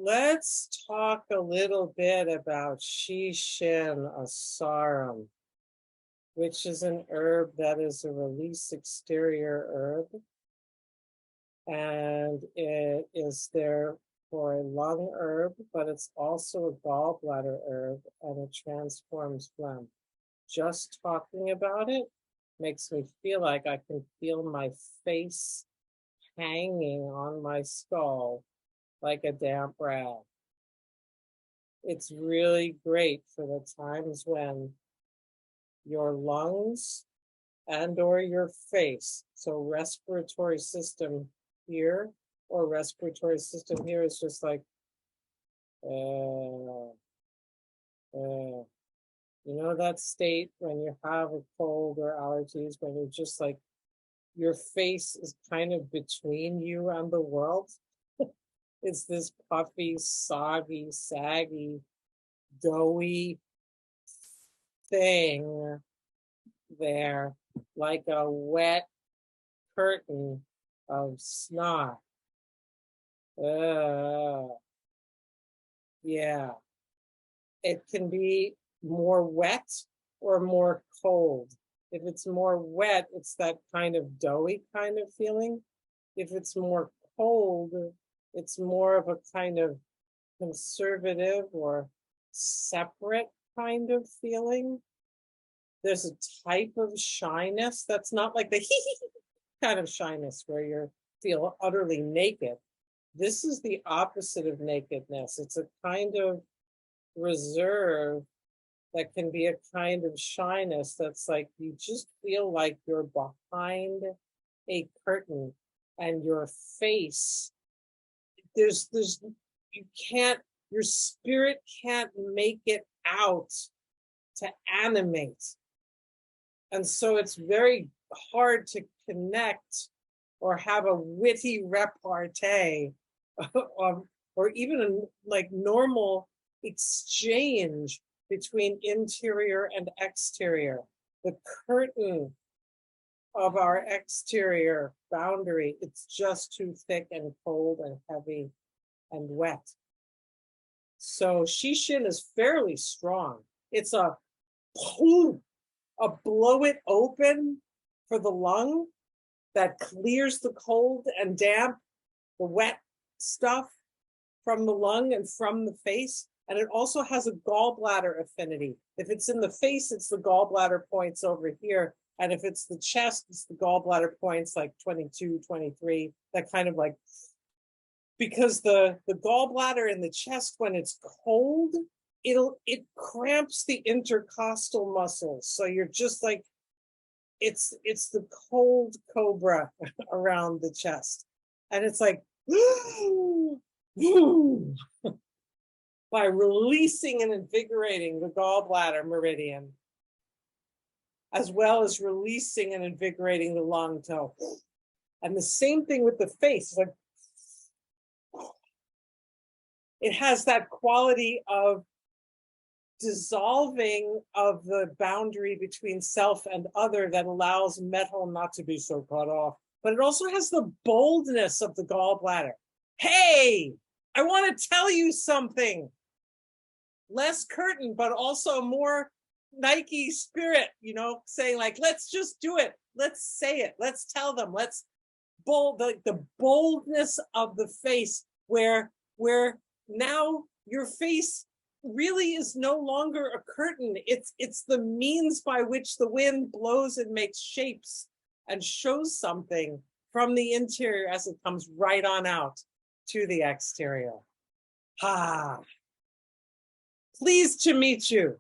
Let's talk a little bit about Xin Asarum, which is an herb that is a release exterior herb, and it is there for a lung herb, but it's also a gallbladder herb, and it transforms phlegm. Just talking about it makes me feel like I can feel my face hanging on my skull like a damp rag. It's really great for the times when your lungs and or your face, so respiratory system here or respiratory system here is just like, you know that state when you have a cold or allergies, when you're just like, your face is kind of between you and the world. It's this puffy, soggy, saggy, doughy thing there, like a wet curtain of snot. Yeah. It can be more wet or more cold. If it's more wet, it's that kind of doughy kind of feeling. If it's more cold, it's more of a kind of conservative or separate kind of feeling. There's a type of shyness that's not like the kind of shyness where you feel utterly naked. This is the opposite of nakedness. It's a kind of reserve that can be a kind of shyness that's like you just feel like you're behind a curtain and your face, there's you can't, your spirit can't make it out to animate. And so it's very hard to connect or have a witty repartee or even a like normal exchange between interior and exterior. The curtain of our exterior boundary, it's just too thick and cold and heavy and wet. So Xin is fairly strong. It's a blow it open for the lung that clears the cold and damp, the wet stuff from the lung and from the face. And it also has a gallbladder affinity. If it's in the face, it's the gallbladder points over here. And if it's the chest, it's the gallbladder points like 22, 23, that kind of like, because the gallbladder in the chest, when it's cold, it cramps the intercostal muscles. So you're just like, it's the cold cobra around the chest. And it's like, by releasing and invigorating the gallbladder meridian, as well as releasing and invigorating the lung toe. And the same thing with the face. Like, it has that quality of dissolving of the boundary between self and other that allows metal not to be so cut off. But it also has the boldness of the gallbladder. Hey, I want to tell you something. Less curtain, but also more Nike spirit, you know, saying like, let's just do it. Let's say it. Let's tell them. Let's the boldness of the face where now your face really is no longer a curtain. It's the means by which the wind blows and makes shapes and shows something from the interior as it comes right on out to the exterior. Pleased to meet you.